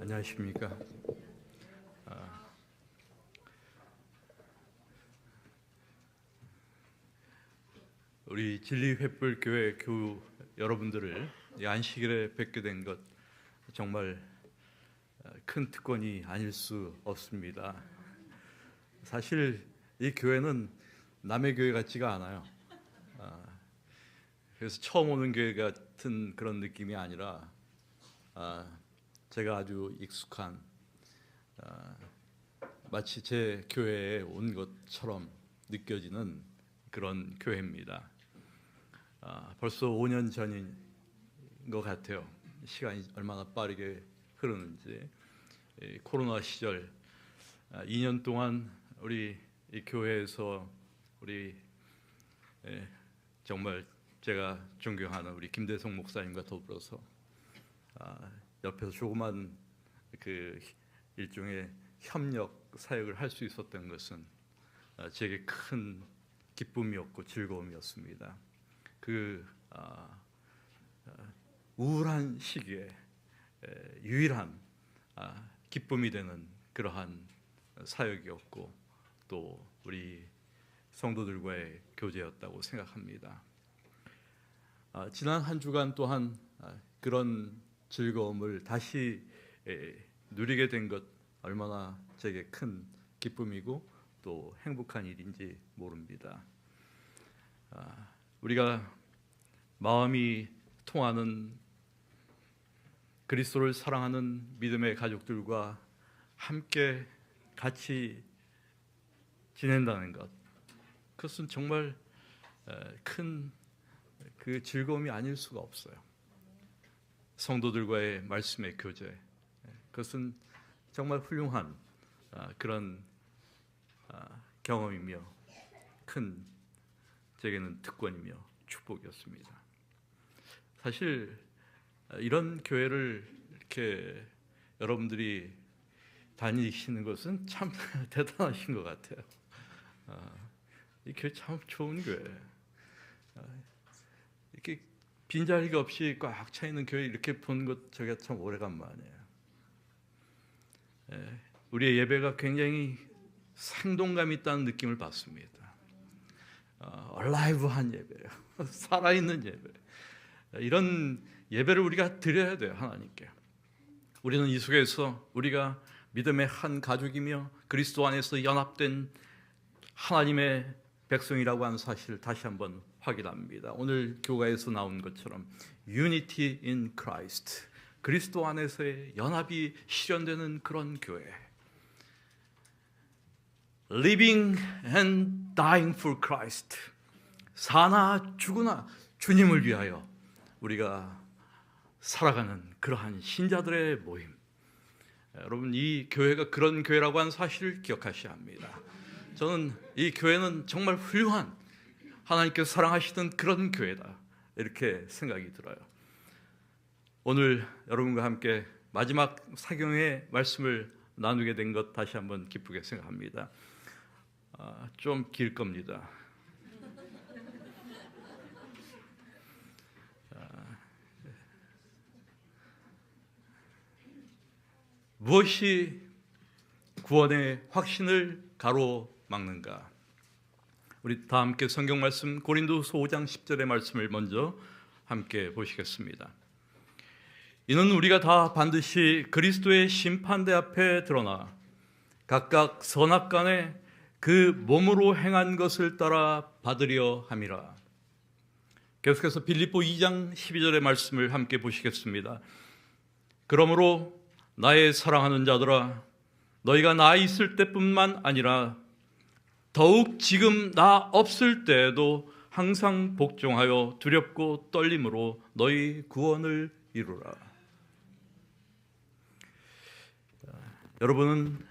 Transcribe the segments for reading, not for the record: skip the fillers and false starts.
안녕하십니까? 우리 진리횃불교회 교우 여러분들을 이 안식일에 뵙게 된 것 정말 큰 특권이 아닐 수 없습니다. 사실 이 교회는 남의 교회 같지가 않아요. 그래서 처음 오는 교회 같은 그런 느낌이 아니라 제가 아주 익숙한 마치 제 교회에 온 것처럼 느껴지는 그런 교회입니다. 벌써 5년 전인 것 같아요. 시간이 얼마나 빠르게 흐르는지. 코로나 시절 2년 동안 우리 이 교회에서 우리 정말 제가 존경하는 우리 김대성 목사님과 더불어서 옆에서 조그만 그 일종의 협력 사역을 할 수 있었던 것은 제게 큰 기쁨이었고 즐거움이었습니다. 그 우울한 시기에 유일한 기쁨이 되는 그러한 사역이었고 또 우리 성도들과의 교제였다고 생각합니다. 지난 한 주간 또한 그런 즐거움을 다시 누리게 된 것 얼마나 제게 큰 기쁨이고 또 행복한 일인지 모릅니다. 우리가 마음이 통하는 그리스도를 사랑하는 믿음의 가족들과 함께 같이 지낸다는 것, 그것은 정말 큰 그 즐거움이 아닐 수가 없어요. 성도들과의 말씀의 교제, 그것은 정말 훌륭한 그런 경험이며 큰 제게는 특권이며 축복이었습니다. 사실 이런 교회를 이렇게 여러분들이 다니시는 것은 참 대단하신 것 같아요. 이 교회 참 좋은 교회. 이렇게 빈자리가 없이 꽉 차 있는 교회 이렇게 본 것 제가 참 오래간만이에요. 우리의 예배가 굉장히 생동감 있다는 느낌을 받습니다. 얼라이브한 예배예요. 살아있는 예배. 이런 예배를 우리가 드려야 돼요, 하나님께. 우리는 이 속에서 우리가 믿음의 한 가족이며 그리스도 안에서 연합된 하나님의 백성이라고 하는 사실을 다시 한번 확인합니다. 오늘 교가에서 나온 것처럼 Unity in Christ, 그리스도 안에서의 연합이 실현되는 그런 교회. Living and dying for Christ, 사나 죽으나 주님을 위하여 우리가 살아가는 그러한 신자들의 모임. 여러분, 이 교회가 그런 교회라고 하는 사실을 기억하셔야 합니다. 저는 이 교회는 정말 훌륭한 하나님께서 사랑하시던 그런 교회다, 이렇게 생각이 들어요. 오늘 여러분과 함께 마지막 사경의 말씀을 나누게 된 것 다시 한번 기쁘게 생각합니다. 좀 길 겁니다. 무엇이 구원의 확신을 가로막는가? 우리 다 함께 성경 말씀 고린도서 5장 10절의 말씀을 먼저 함께 보시겠습니다. 이는 우리가 다 반드시 그리스도의 심판대 앞에 드러나 각각 선악간에 그 몸으로 행한 것을 따라 받으려 함이라. 계속해서 빌립보 2장 12절의 말씀을 함께 보시겠습니다. 그러므로 나의 사랑하는 자들아, 너희가 나 있을 때뿐만 아니라 더욱 지금 나 없을 때에도 항상 복종하여 두렵고 떨림으로 너희 구원을 이루라. 여러분은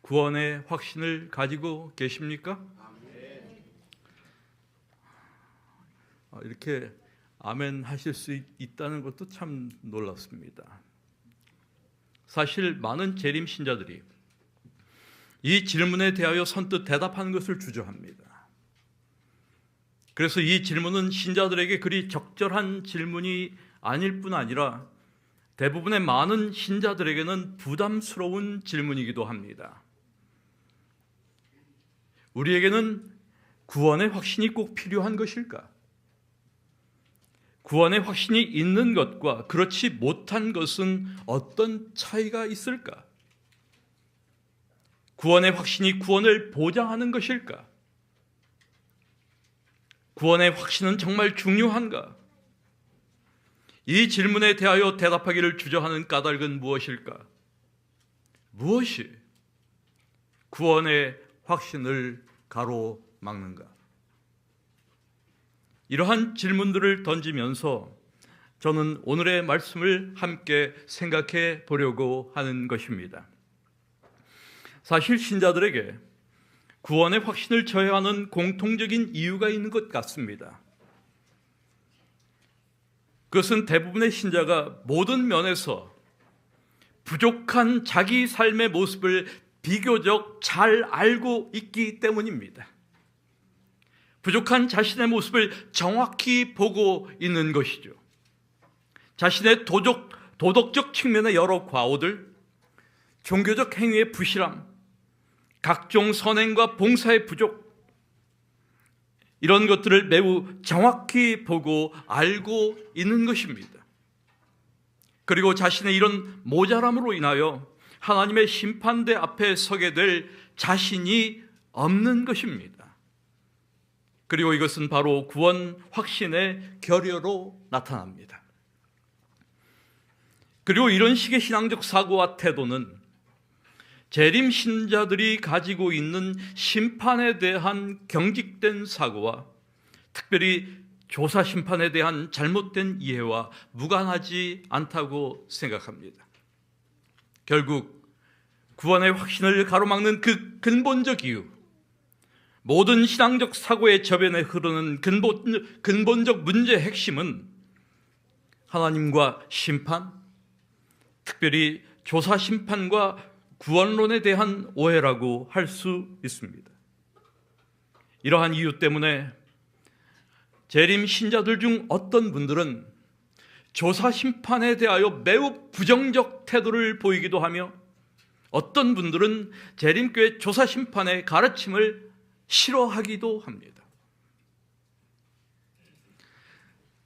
구원의 확신을 가지고 계십니까? 이렇게 아멘 하실 수 있다는 것도 참 놀랍습니다. 사실 많은 재림 신자들이 이 질문에 대하여 선뜻 대답하는 것을 주저합니다. 그래서 이 질문은 신자들에게 그리 적절한 질문이 아닐 뿐 아니라 대부분의 많은 신자들에게는 부담스러운 질문이기도 합니다. 우리에게는 구원의 확신이 꼭 필요한 것일까? 구원의 확신이 있는 것과 그렇지 못한 것은 어떤 차이가 있을까? 구원의 확신이 구원을 보장하는 것일까? 구원의 확신은 정말 중요한가? 이 질문에 대하여 대답하기를 주저하는 까닭은 무엇일까? 무엇이 구원의 확신을 가로막는가? 이러한 질문들을 던지면서 저는 오늘의 말씀을 함께 생각해 보려고 하는 것입니다. 사실 신자들에게 구원의 확신을 져야 하는 공통적인 이유가 있는 것 같습니다. 그것은 대부분의 신자가 모든 면에서 부족한 자기 삶의 모습을 비교적 잘 알고 있기 때문입니다. 부족한 자신의 모습을 정확히 보고 있는 것이죠. 자신의 도덕적 측면의 여러 과오들, 종교적 행위의 부실함, 각종 선행과 봉사의 부족, 이런 것들을 매우 정확히 보고 알고 있는 것입니다. 그리고 자신의 이런 모자람으로 인하여 하나님의 심판대 앞에 서게 될 자신이 없는 것입니다. 그리고 이것은 바로 구원 확신의 결여로 나타납니다. 그리고 이런 식의 신앙적 사고와 태도는 재림 신자들이 가지고 있는 심판에 대한 경직된 사고와 특별히 조사 심판에 대한 잘못된 이해와 무관하지 않다고 생각합니다. 결국 구원의 확신을 가로막는 그 근본적 이유, 모든 신앙적 사고의 저변에 흐르는 근본적 문제의 핵심은 하나님과 심판, 특별히 조사 심판과 구원론에 대한 오해라고 할 수 있습니다. 이러한 이유 때문에 재림 신자들 중 어떤 분들은 조사 심판에 대하여 매우 부정적 태도를 보이기도 하며 어떤 분들은 재림교회 조사 심판의 가르침을 싫어하기도 합니다.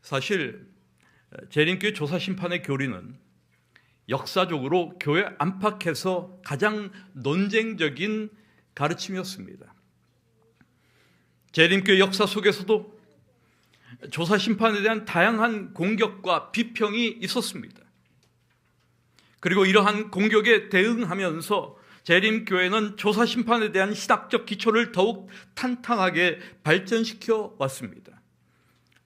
사실 재림교회 조사 심판의 교리는 역사적으로 교회 안팎에서 가장 논쟁적인 가르침이었습니다. 재림교회 역사 속에서도 조사 심판에 대한 다양한 공격과 비평이 있었습니다. 그리고 이러한 공격에 대응하면서 재림교회는 조사 심판에 대한 신학적 기초를 더욱 탄탄하게 발전시켜 왔습니다.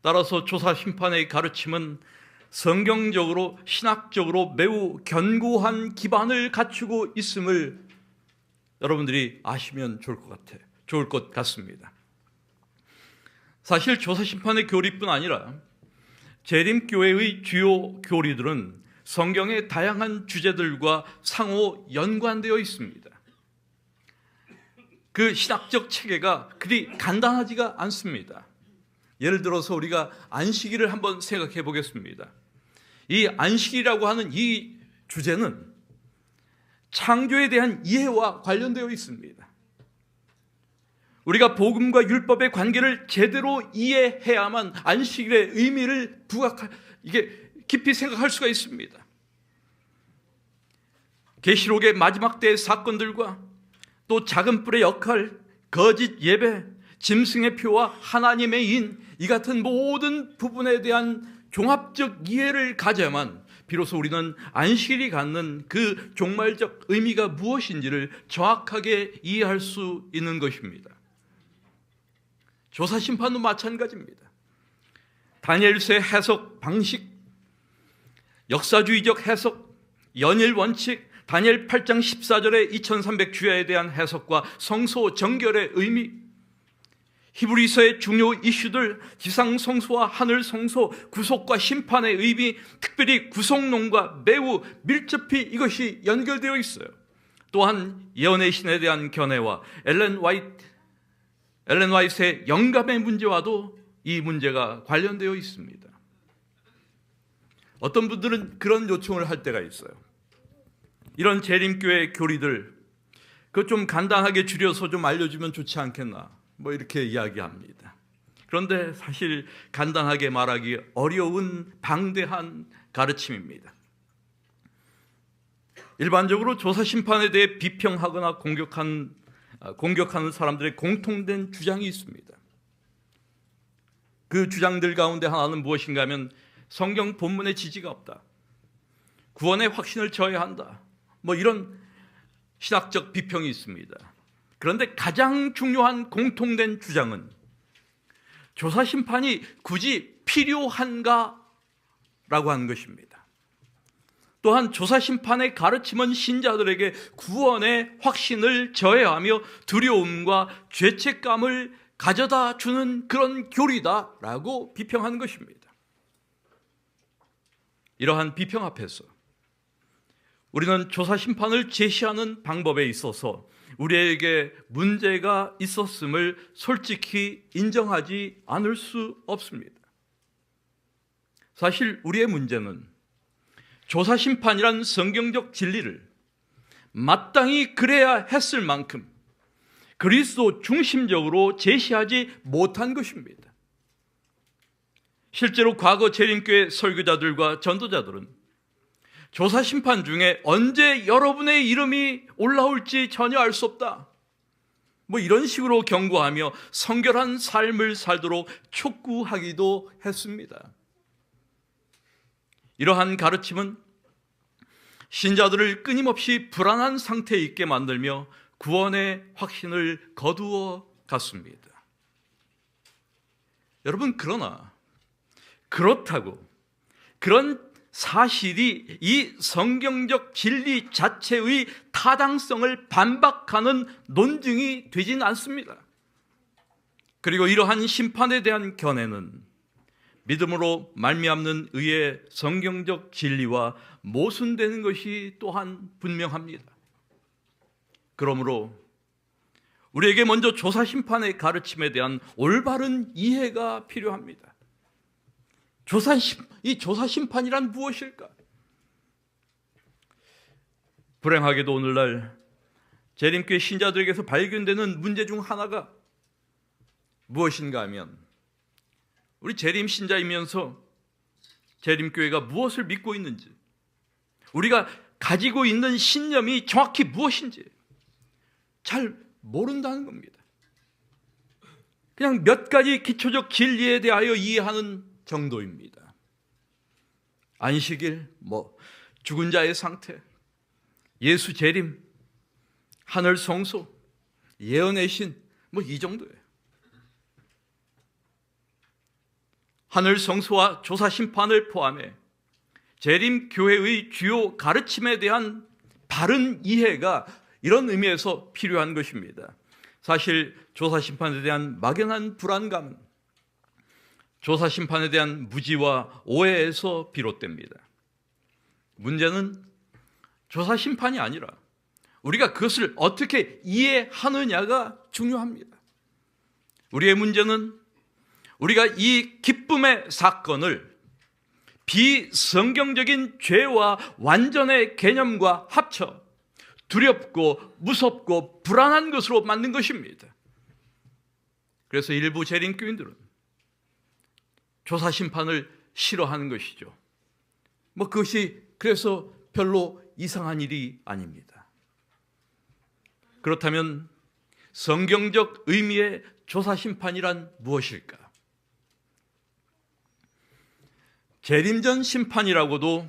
따라서 조사 심판의 가르침은 성경적으로 신학적으로 매우 견고한 기반을 갖추고 있음을 여러분들이 아시면 좋을 것 같습니다. 사실 조사 심판의 교리뿐 아니라 재림교회의 주요 교리들은 성경의 다양한 주제들과 상호 연관되어 있습니다. 그 신학적 체계가 그리 간단하지가 않습니다. 예를 들어서 우리가 안식일을 한번 생각해 보겠습니다. 이 안식이라고 하는 이 주제는 창조에 대한 이해와 관련되어 있습니다. 우리가 복음과 율법의 관계를 제대로 이해해야만 안식일의 의미를 깊이 생각할 수가 있습니다. 계시록의 마지막 때의 사건들과 또 작은 뿔의 역할, 거짓 예배, 짐승의 표와 하나님의 인, 이 같은 모든 부분에 대한 종합적 이해를 가져야만 비로소 우리는 안식일이 갖는 그 종말적 의미가 무엇인지를 정확하게 이해할 수 있는 것입니다. 조사 심판도 마찬가지입니다. 다니엘서의 해석 방식, 역사주의적 해석, 연일 원칙, 다니엘 8장 14절의 2300주야에 대한 해석과 성소 정결의 의미, 히브리서의 중요 이슈들, 지상 성소와 하늘 성소, 구속과 심판의 의미, 특별히 구속론과 매우 밀접히 이것이 연결되어 있어요. 또한 예언의 신에 대한 견해와 엘렌 화이트의 영감의 문제와도 이 문제가 관련되어 있습니다. 어떤 분들은 그런 요청을 할 때가 있어요. 이런 재림교회 교리들 그거 좀 간단하게 줄여서 좀 알려주면 좋지 않겠나, 뭐 이렇게 이야기합니다. 그런데 사실 간단하게 말하기 어려운 방대한 가르침입니다. 일반적으로 조사심판에 대해 비평하거나 공격하는 사람들의 공통된 주장이 있습니다. 그 주장들 가운데 하나는 무엇인가 하면 성경 본문에 지지가 없다, 구원의 확신을 져야 한다, 뭐 이런 신학적 비평이 있습니다. 그런데 가장 중요한 공통된 주장은 조사심판이 굳이 필요한가? 라고 하는 것입니다. 또한 조사심판의 가르침은 신자들에게 구원의 확신을 저해하며 두려움과 죄책감을 가져다 주는 그런 교리다라고 비평하는 것입니다. 이러한 비평 앞에서 우리는 조사심판을 제시하는 방법에 있어서 우리에게 문제가 있었음을 솔직히 인정하지 않을 수 없습니다. 사실 우리의 문제는 조사심판이란 성경적 진리를 마땅히 그래야 했을 만큼 그리스도 중심적으로 제시하지 못한 것입니다. 실제로 과거 재림교회 설교자들과 전도자들은 조사심판 중에 언제 여러분의 이름이 올라올지 전혀 알 수 없다, 뭐 이런 식으로 경고하며 성결한 삶을 살도록 촉구하기도 했습니다. 이러한 가르침은 신자들을 끊임없이 불안한 상태에 있게 만들며 구원의 확신을 거두어 갔습니다. 여러분, 그러나 그렇다고 그런 사실이 이 성경적 진리 자체의 타당성을 반박하는 논증이 되진 않습니다. 그리고 이러한 심판에 대한 견해는 믿음으로 말미암는 의의 성경적 진리와 모순되는 것이 또한 분명합니다. 그러므로 우리에게 먼저 조사심판의 가르침에 대한 올바른 이해가 필요합니다. 이 조사심판이란 무엇일까? 불행하게도 오늘날 재림교회 신자들에게서 발견되는 문제 중 하나가 무엇인가 하면, 우리 재림 신자이면서 재림교회가 무엇을 믿고 있는지, 우리가 가지고 있는 신념이 정확히 무엇인지 잘 모른다는 겁니다. 그냥 몇 가지 기초적 진리에 대하여 이해하는 정도입니다. 안식일, 죽은 자의 상태, 예수 재림, 하늘 성소, 예언의 신, 이 정도예요. 하늘 성소와 조사 심판을 포함해 재림 교회의 주요 가르침에 대한 바른 이해가 이런 의미에서 필요한 것입니다. 사실 조사 심판에 대한 막연한 불안감은 조사 심판에 대한 무지와 오해에서 비롯됩니다. 문제는 조사 심판이 아니라 우리가 그것을 어떻게 이해하느냐가 중요합니다. 우리의 문제는 우리가 이 기쁨의 사건을 비성경적인 죄와 완전의 개념과 합쳐 두렵고 무섭고 불안한 것으로 만든 것입니다. 그래서 일부 재림교인들은 조사심판을 싫어하는 것이죠. 그것이 그래서 별로 이상한 일이 아닙니다. 그렇다면 성경적 의미의 조사심판이란 무엇일까? 재림전 심판이라고도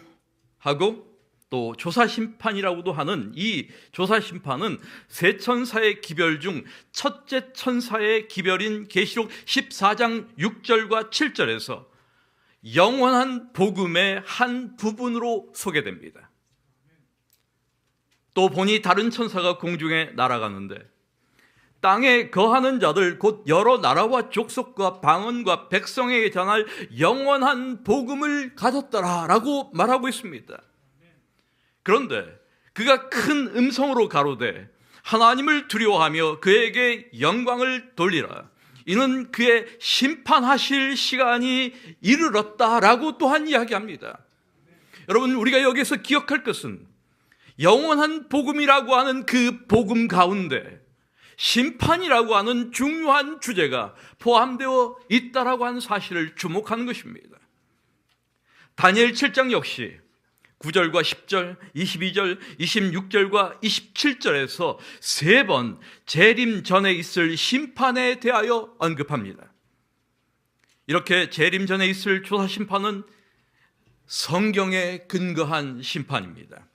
하고 또 조사심판이라고도 하는 이 조사심판은 세 천사의 기별 중 첫째 천사의 기별인 계시록 14장 6절과 7절에서 영원한 복음의 한 부분으로 소개됩니다. 또 보니 다른 천사가 공중에 날아가는데 땅에 거하는 자들 곧 여러 나라와 족속과 방언과 백성에게 전할 영원한 복음을 가졌더라 라고 말하고 있습니다. 그런데 그가 큰 음성으로 가로되 하나님을 두려워하며 그에게 영광을 돌리라. 이는 그의 심판하실 시간이 이르렀다라고 또한 이야기합니다. 여러분, 우리가 여기서 기억할 것은 영원한 복음이라고 하는 그 복음 가운데 심판이라고 하는 중요한 주제가 포함되어 있다라고 하는 사실을 주목하는 것입니다. 다니엘 7장 역시 9절과 10절, 22절, 26절과 27절에서 세 번 재림 전에 있을 심판에 대하여 언급합니다. 이렇게 재림 전에 있을 조사 심판은 성경에 근거한 심판입니다.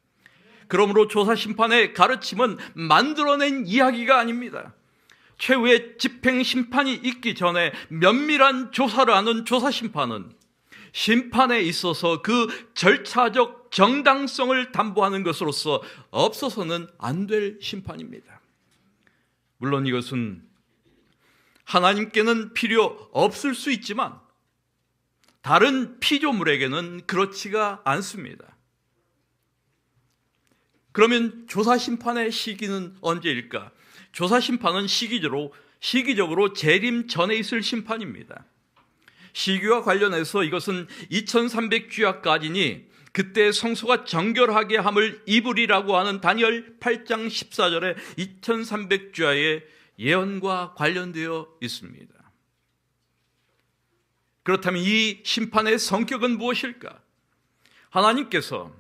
그러므로 조사 심판의 가르침은 만들어낸 이야기가 아닙니다. 최후의 집행 심판이 있기 전에 면밀한 조사를 하는 조사 심판은 심판에 있어서 그 절차적 정당성을 담보하는 것으로서 없어서는 안 될 심판입니다. 물론 이것은 하나님께는 필요 없을 수 있지만 다른 피조물에게는 그렇지가 않습니다. 그러면 조사 심판의 시기는 언제일까? 조사 심판은 시기적으로 재림 전에 있을 심판입니다. 시기와 관련해서 이것은 2300주야까지니 그때 성소가 정결하게 함을 입으리라고 하는 다니엘 8장 14절의 2300주야의 예언과 관련되어 있습니다. 그렇다면 이 심판의 성격은 무엇일까? 하나님께서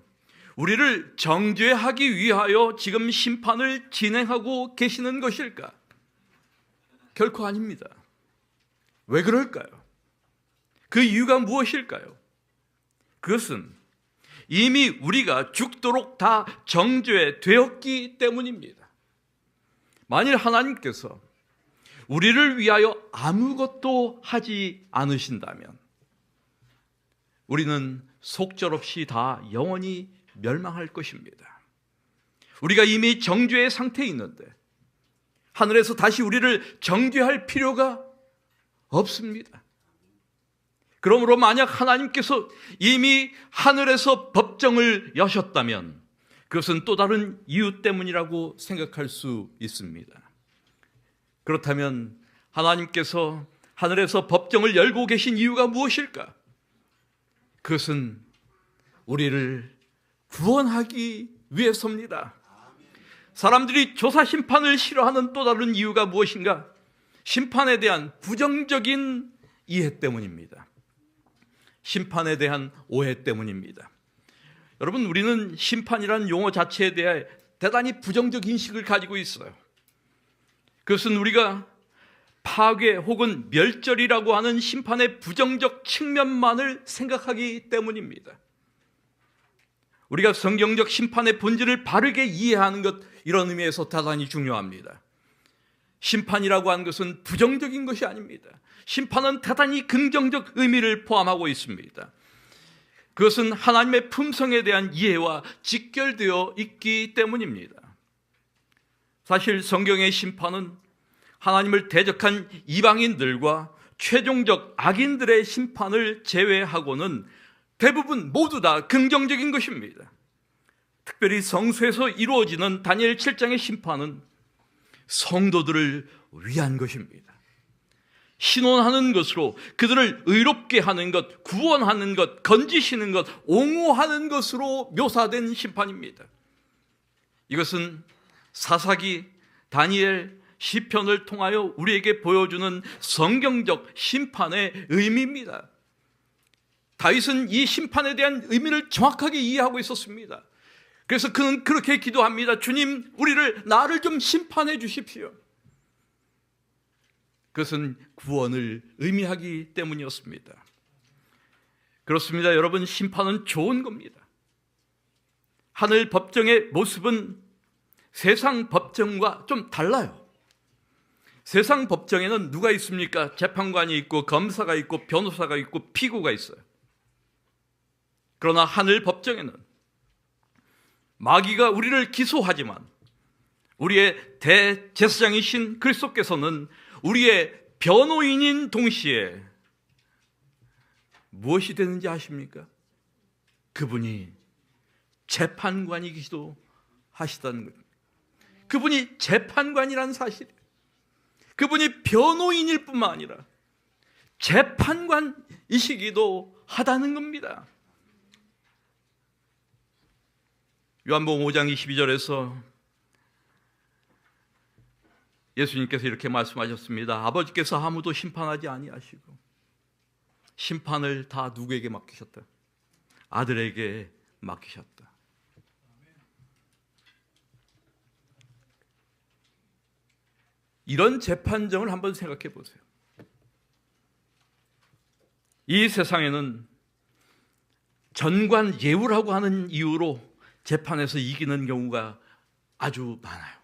우리를 정죄하기 위하여 지금 심판을 진행하고 계시는 것일까? 결코 아닙니다. 왜 그럴까요? 그 이유가 무엇일까요? 그것은 이미 우리가 죽도록 다 정죄되었기 때문입니다. 만일 하나님께서 우리를 위하여 아무것도 하지 않으신다면 우리는 속절없이 다 영원히 멸망할 것입니다. 우리가 이미 정죄의 상태에 있는데 하늘에서 다시 우리를 정죄할 필요가 없습니다. 그러므로 만약 하나님께서 이미 하늘에서 법정을 여셨다면 그것은 또 다른 이유 때문이라고 생각할 수 있습니다. 그렇다면 하나님께서 하늘에서 법정을 열고 계신 이유가 무엇일까? 그것은 우리를 구원하기 위해서입니다. 사람들이 조사 심판을 싫어하는 또 다른 이유가 무엇인가? 심판에 대한 부정적인 이해 때문입니다. 심판에 대한 오해 때문입니다. 여러분, 우리는 심판이라는 용어 자체에 대해 대단히 부정적 인식을 가지고 있어요. 그것은 우리가 파괴 혹은 멸절이라고 하는 심판의 부정적 측면만을 생각하기 때문입니다. 우리가 성경적 심판의 본질을 바르게 이해하는 것, 이런 의미에서 대단히 중요합니다. 심판이라고 하는 것은 부정적인 것이 아닙니다. 심판은 대단히 긍정적 의미를 포함하고 있습니다. 그것은 하나님의 품성에 대한 이해와 직결되어 있기 때문입니다. 사실 성경의 심판은 하나님을 대적한 이방인들과 최종적 악인들의 심판을 제외하고는 대부분 모두 다 긍정적인 것입니다. 특별히 성소에서 이루어지는 다니엘 7장의 심판은 성도들을 위한 것입니다. 신원하는 것으로 그들을 의롭게 하는 것, 구원하는 것, 건지시는 것, 옹호하는 것으로 묘사된 심판입니다. 이것은 사사기, 다니엘, 시편을 통하여 우리에게 보여주는 성경적 심판의 의미입니다. 다윗은 이 심판에 대한 의미를 정확하게 이해하고 있었습니다. 그래서 그는 그렇게 기도합니다. 주님, 나를 좀 심판해 주십시오. 그것은 구원을 의미하기 때문이었습니다. 그렇습니다. 여러분, 심판은 좋은 겁니다. 하늘 법정의 모습은 세상 법정과 좀 달라요. 세상 법정에는 누가 있습니까? 재판관이 있고 검사가 있고 변호사가 있고 피고가 있어요. 그러나 하늘 법정에는 마귀가 우리를 기소하지만 우리의 대제사장이신 그리스도께서는 우리의 변호인인 동시에 무엇이 되는지 아십니까? 그분이 재판관이기도 하시다는 것. 그분이 재판관이라는 사실, 그분이 변호인일 뿐만 아니라 재판관이시기도 하다는 겁니다. 요한복음 5장 22절에서 예수님께서 이렇게 말씀하셨습니다. 아버지께서 아무도 심판하지 아니하시고 심판을 다 누구에게 맡기셨다? 아들에게 맡기셨다. 이런 재판정을 한번 생각해 보세요. 이 세상에는 전관 예우라고 하는 이유로 재판에서 이기는 경우가 아주 많아요.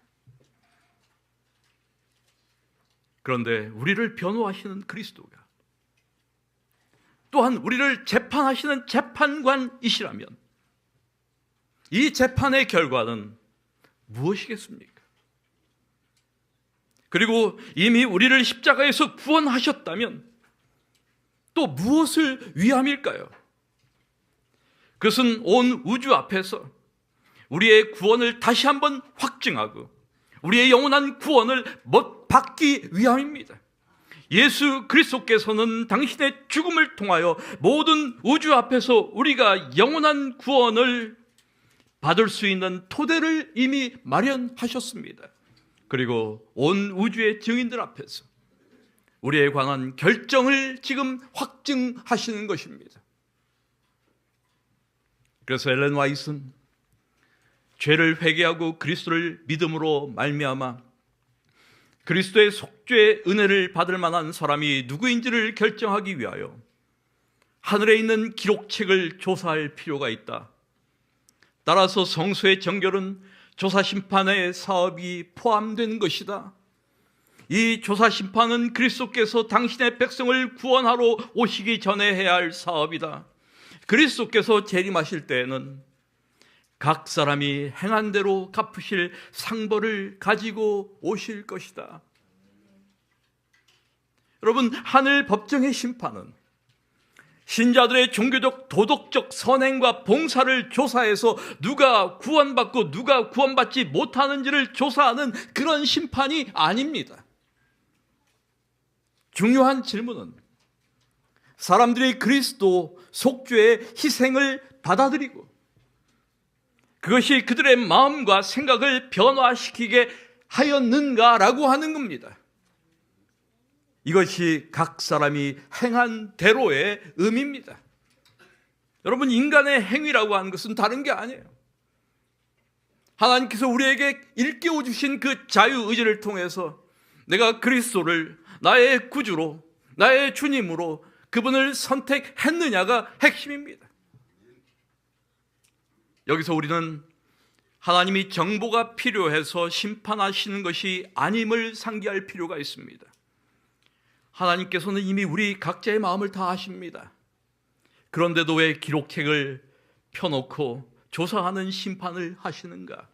그런데 우리를 변호하시는 그리스도가 또한 우리를 재판하시는 재판관이시라면 이 재판의 결과는 무엇이겠습니까? 그리고 이미 우리를 십자가에서 구원하셨다면 또 무엇을 위함일까요? 그것은 온 우주 앞에서 우리의 구원을 다시 한번 확증하고 우리의 영원한 구원을 받기 위함입니다. 예수 그리스도께서는 당신의 죽음을 통하여 모든 우주 앞에서 우리가 영원한 구원을 받을 수 있는 토대를 이미 마련하셨습니다. 그리고 온 우주의 증인들 앞에서 우리에 관한 결정을 지금 확증하시는 것입니다. 그래서 엘렌 화이트는 죄를 회개하고 그리스도를 믿음으로 말미암아 그리스도의 속죄의 은혜를 받을 만한 사람이 누구인지를 결정하기 위하여 하늘에 있는 기록책을 조사할 필요가 있다. 따라서 성소의 정결은 조사심판의 사업이 포함된 것이다. 이 조사심판은 그리스도께서 당신의 백성을 구원하러 오시기 전에 해야 할 사업이다. 그리스도께서 재림하실 때에는 각 사람이 행한 대로 갚으실 상벌을 가지고 오실 것이다. 여러분, 하늘 법정의 심판은 신자들의 종교적 도덕적 선행과 봉사를 조사해서 누가 구원받고 누가 구원받지 못하는지를 조사하는 그런 심판이 아닙니다. 중요한 질문은 사람들이 그리스도 속죄의 희생을 받아들이고 그것이 그들의 마음과 생각을 변화시키게 하였는가라고 하는 겁니다. 이것이 각 사람이 행한 대로의 의미입니다. 여러분, 인간의 행위라고 하는 것은 다른 게 아니에요. 하나님께서 우리에게 일깨워 주신 그 자유의지를 통해서 내가 그리스도를 나의 구주로, 나의 주님으로 그분을 선택했느냐가 핵심입니다. 여기서 우리는 하나님이 정보가 필요해서 심판하시는 것이 아님을 상기할 필요가 있습니다. 하나님께서는 이미 우리 각자의 마음을 다 아십니다. 그런데도 왜 기록책을 펴놓고 조사하는 심판을 하시는가?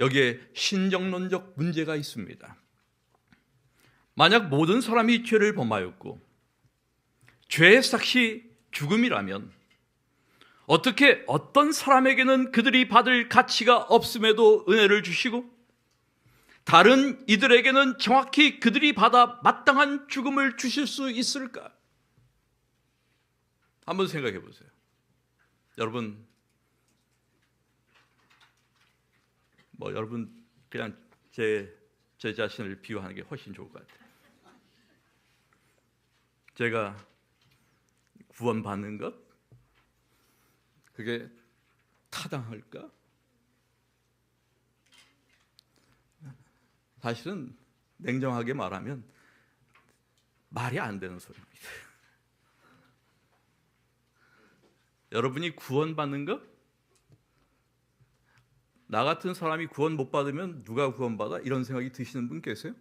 여기에 신정론적 문제가 있습니다. 만약 모든 사람이 죄를 범하였고 죄의 삭시 죽음이라면 어떻게 어떤 사람에게는 그들이 받을 가치가 없음에도 은혜를 주시고 다른 이들에게는 정확히 그들이 받아 마땅한 죽음을 주실 수 있을까? 한번 생각해 보세요. 여러분, 여러분 그냥 제 자신을 비유하는 게 훨씬 좋을 것 같아요. 제가 구원받는 것? 그게 타당할까? 사실은 냉정하게 말하면 말이 안 되는 소리입니다. 여러분이 구원받는 것? 나 같은 사람이 구원 못 받으면 누가 구원받아? 이런 생각이 드시는 분 계세요?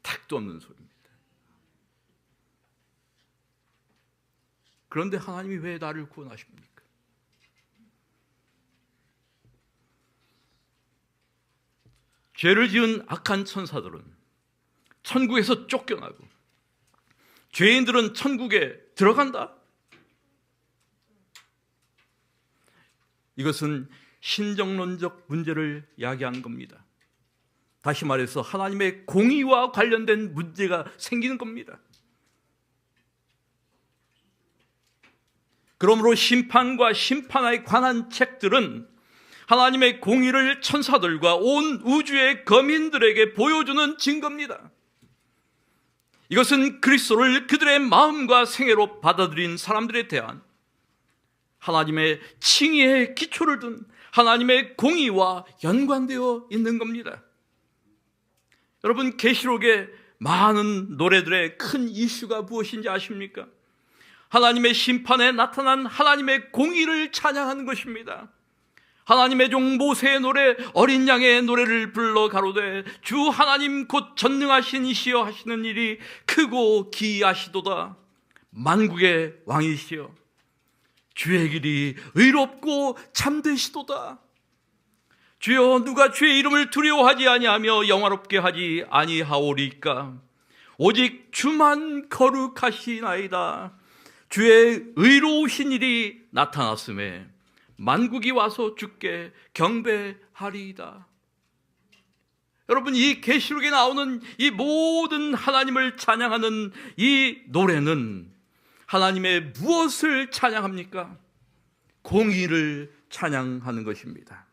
택도 없는 소리입니다. 그런데 하나님이 왜 나를 구원하십니까? 죄를 지은 악한 천사들은 천국에서 쫓겨나고 죄인들은 천국에 들어간다. 이것은 신정론적 문제를 야기하는 겁니다. 다시 말해서 하나님의 공의와 관련된 문제가 생기는 겁니다. 그러므로 심판과 심판에 관한 책들은 하나님의 공의를 천사들과 온 우주의 거민들에게 보여주는 증거입니다. 이것은 그리스도를 그들의 마음과 생애로 받아들인 사람들에 대한 하나님의 칭의의 기초를 둔 하나님의 공의와 연관되어 있는 겁니다. 여러분, 계시록의 많은 노래들의 큰 이슈가 무엇인지 아십니까? 하나님의 심판에 나타난 하나님의 공의를 찬양하는 것입니다. 하나님의 종 모세의 노래, 어린 양의 노래를 불러 가로되 주 하나님 곧 전능하신 이시여 하시는 일이 크고 기이하시도다. 만국의 왕이시여 주의 길이 의롭고 참되시도다. 주여, 누가 주의 이름을 두려워하지 아니하며 영화롭게 하지 아니하오리까? 오직 주만 거룩하시나이다. 주의 의로우신 일이 나타났음에 만국이 와서 주께 경배하리이다. 여러분, 이 계시록에 나오는 이 모든 하나님을 찬양하는 이 노래는 하나님의 무엇을 찬양합니까? 공의를 찬양하는 것입니다.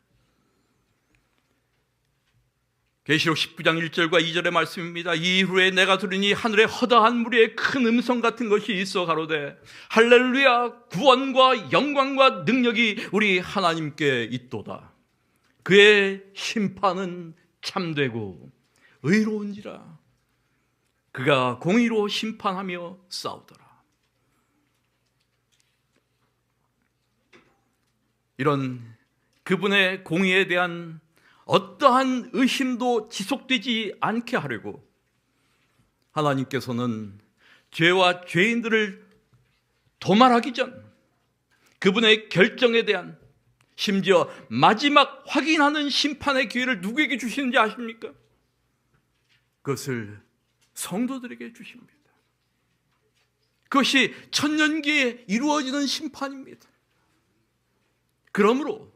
계시록 19장 1절과 2절의 말씀입니다. 이후에 내가 들으니 하늘에 허다한 무리의 큰 음성 같은 것이 있어 가로되 할렐루야, 구원과 영광과 능력이 우리 하나님께 있도다. 그의 심판은 참되고 의로운지라. 그가 공의로 심판하며 싸우더라. 이런 그분의 공의에 대한 어떠한 의심도 지속되지 않게 하려고 하나님께서는 죄와 죄인들을 도말하기 전 그분의 결정에 대한, 심지어 마지막 확인하는 심판의 기회를 누구에게 주시는지 아십니까? 그것을 성도들에게 주십니다. 그것이 천년기에 이루어지는 심판입니다. 그러므로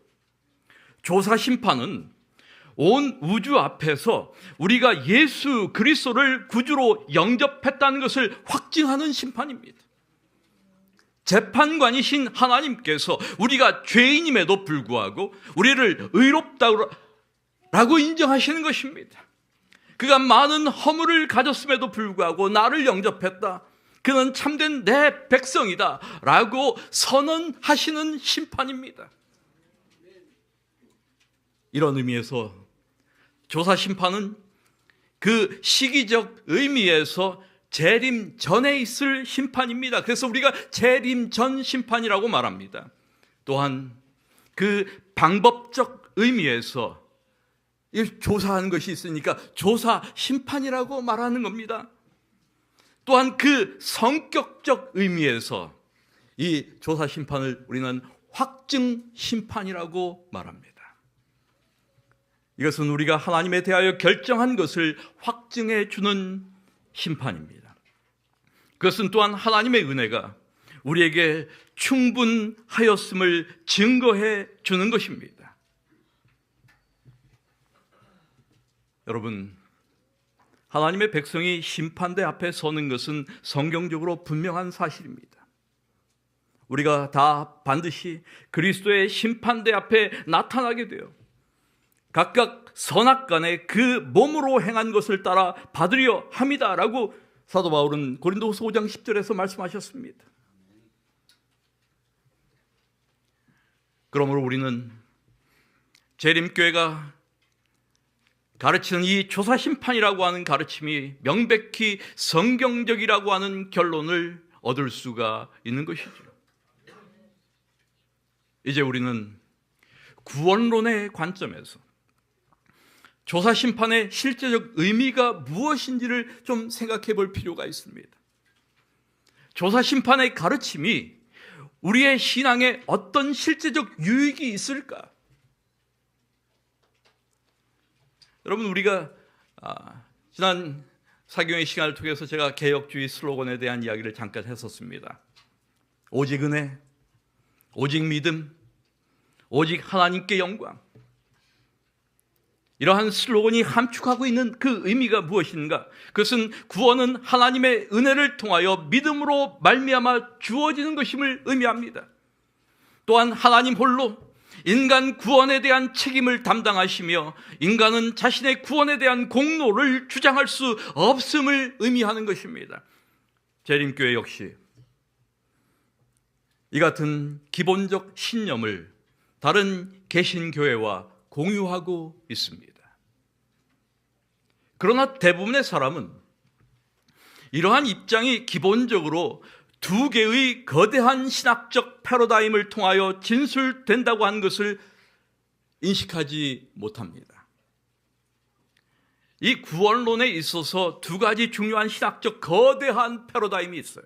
조사 심판은 온 우주 앞에서 우리가 예수 그리스도를 구주로 영접했다는 것을 확증하는 심판입니다. 재판관이신 하나님께서 우리가 죄인임에도 불구하고 우리를 의롭다고 인정하시는 것입니다. 그가 많은 허물을 가졌음에도 불구하고 나를 영접했다, 그는 참된 내 백성이다 라고 선언하시는 심판입니다. 이런 의미에서 조사 심판은 그 시기적 의미에서 재림 전에 있을 심판입니다. 그래서 우리가 재림 전 심판이라고 말합니다. 또한 그 방법적 의미에서 조사하는 것이 있으니까 조사 심판이라고 말하는 겁니다. 또한 그 성격적 의미에서 이 조사 심판을 우리는 확증 심판이라고 말합니다. 이것은 우리가 하나님에 대하여 결정한 것을 확증해 주는 심판입니다. 그것은 또한 하나님의 은혜가 우리에게 충분하였음을 증거해 주는 것입니다. 여러분, 하나님의 백성이 심판대 앞에 서는 것은 성경적으로 분명한 사실입니다. 우리가 다 반드시 그리스도의 심판대 앞에 나타나게 돼요. 각각 선악간에 그 몸으로 행한 것을 따라 받으려 함이다라고 사도 바울은 고린도후서 5장 10절에서 말씀하셨습니다. 그러므로 우리는 재림교회가 가르치는 이 조사심판이라고 하는 가르침이 명백히 성경적이라고 하는 결론을 얻을 수가 있는 것이죠. 이제 우리는 구원론의 관점에서 조사심판의 실제적 의미가 무엇인지를 좀 생각해 볼 필요가 있습니다. 조사심판의 가르침이 우리의 신앙에 어떤 실제적 유익이 있을까? 여러분, 우리가 지난 사경의 시간을 통해서 제가 개혁주의 슬로건에 대한 이야기를 잠깐 했었습니다. 오직 은혜, 오직 믿음, 오직 하나님께 영광. 이러한 슬로건이 함축하고 있는 그 의미가 무엇인가? 그것은 구원은 하나님의 은혜를 통하여 믿음으로 말미암아 주어지는 것임을 의미합니다. 또한 하나님 홀로 인간 구원에 대한 책임을 담당하시며 인간은 자신의 구원에 대한 공로를 주장할 수 없음을 의미하는 것입니다. 재림교회 역시 이 같은 기본적 신념을 다른 개신교회와 공유하고 있습니다. 그러나 대부분의 사람은 이러한 입장이 기본적으로 두 개의 거대한 신학적 패러다임을 통하여 진술된다고 하는 것을 인식하지 못합니다. 이 구원론에 있어서 두 가지 중요한 신학적 거대한 패러다임이 있어요.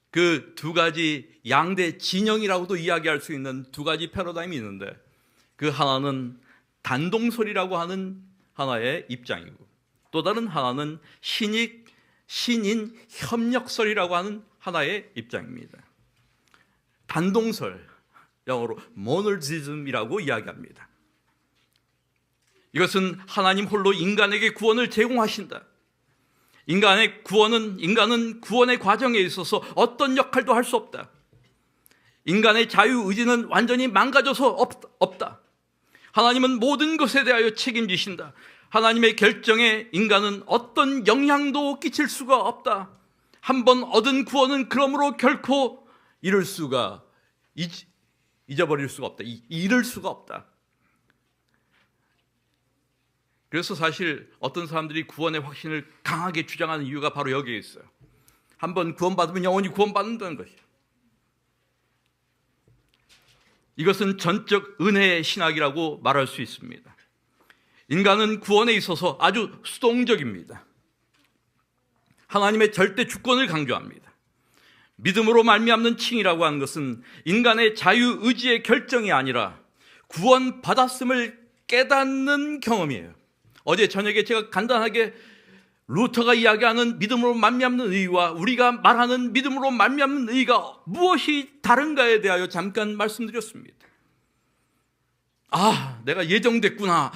그 두 가지 양대 진영이라고도 이야기할 수 있는 두 가지 패러다임이 있는데, 그 하나는 단동설이라고 하는 하나의 입장이고, 또 다른 하나는 신인 협력설이라고 하는 하나의 입장입니다. 단동설, 영어로 모너지즘이라고 이야기합니다. 이것은 하나님 홀로 인간에게 구원을 제공하신다. 인간은 구원의 과정에 있어서 어떤 역할도 할 수 없다. 인간의 자유의지는 완전히 망가져서 없다. 하나님은 모든 것에 대하여 책임지신다. 하나님의 결정에 인간은 어떤 영향도 끼칠 수가 없다. 한번 얻은 구원은 그러므로 결코 잊어버릴 수가 없다. 잃을 수가 없다. 그래서 사실 어떤 사람들이 구원의 확신을 강하게 주장하는 이유가 바로 여기에 있어요. 한번 구원받으면 영원히 구원받는다는 것이에요. 이것은 전적 은혜의 신학이라고 말할 수 있습니다. 인간은 구원에 있어서 아주 수동적입니다. 하나님의 절대 주권을 강조합니다. 믿음으로 말미암는 칭이라고 하는 것은 인간의 자유의지의 결정이 아니라 구원받았음을 깨닫는 경험이에요. 어제 저녁에 제가 간단하게 루터가 이야기하는 믿음으로 말미암는 의와 우리가 말하는 믿음으로 말미암는 의가 무엇이 다른가에 대하여 잠깐 말씀드렸습니다. 아, 내가 예정됐구나.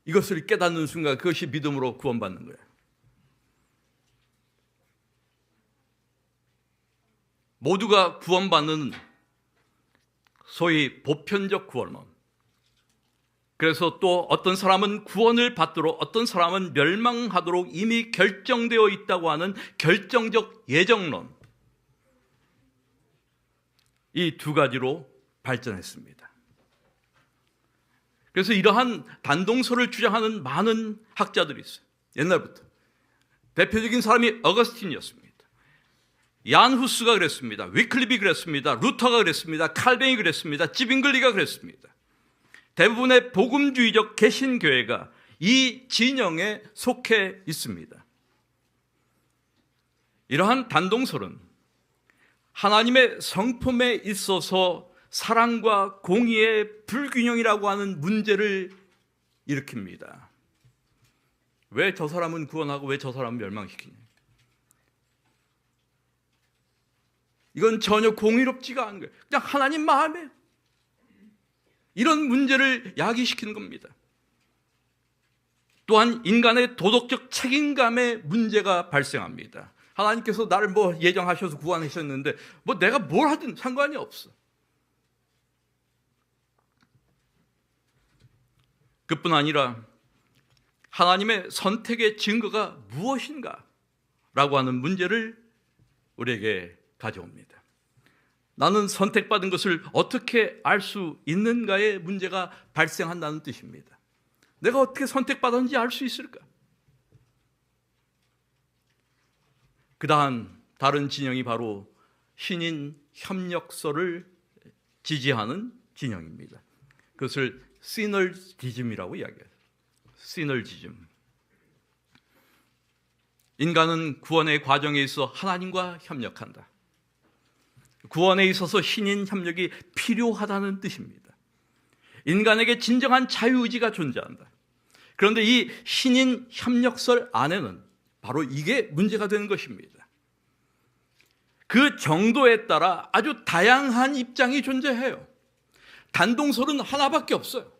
이것을 깨닫는 순간 그것이 믿음으로 구원받는 거예요. 모두가 구원받는 소위 보편적 구원론. 그래서 또 어떤 사람은 구원을 받도록, 어떤 사람은 멸망하도록 이미 결정되어 있다고 하는 결정적 예정론. 이 두 가지로 발전했습니다. 그래서 이러한 단동설을 주장하는 많은 학자들이 있어요. 옛날부터. 대표적인 사람이 어거스틴이었습니다. 얀 후스가 그랬습니다. 위클리비 그랬습니다. 루터가 그랬습니다. 칼뱅이 그랬습니다. 지빙글리가 그랬습니다. 대부분의 복음주의적 개신교회가 이 진영에 속해 있습니다. 이러한 단동설은 하나님의 성품에 있어서 사랑과 공의의 불균형이라고 하는 문제를 일으킵니다. 왜 저 사람은 구원하고 왜 저 사람은 멸망시키냐? 이건 전혀 공의롭지가 않은 거예요. 그냥 하나님 마음에 이런 문제를 야기시키는 겁니다. 또한 인간의 도덕적 책임감의 문제가 발생합니다. 하나님께서 나를 예정하셔서 구원하셨는데 내가 뭘 하든 상관이 없어. 그뿐 아니라 하나님의 선택의 증거가 무엇인가? 라고 하는 문제를 우리에게 가져옵니다. 나는 선택받은 것을 어떻게 알 수 있는가의 문제가 발생한다는 뜻입니다. 내가 어떻게 선택받았는지 알 수 있을까? 그 다음 다른 진영이 바로 신인 협력설을 지지하는 진영입니다. 그것을 시너지즘이라고 이야기해요. 시너지즘. 인간은 구원의 과정에 있어 하나님과 협력한다. 구원에 있어서 신인 협력이 필요하다는 뜻입니다. 인간에게 진정한 자유의지가 존재한다. 그런데 이 신인 협력설 안에는 바로 이게 문제가 되는 것입니다. 그 정도에 따라 아주 다양한 입장이 존재해요. 단동설은 하나밖에 없어요.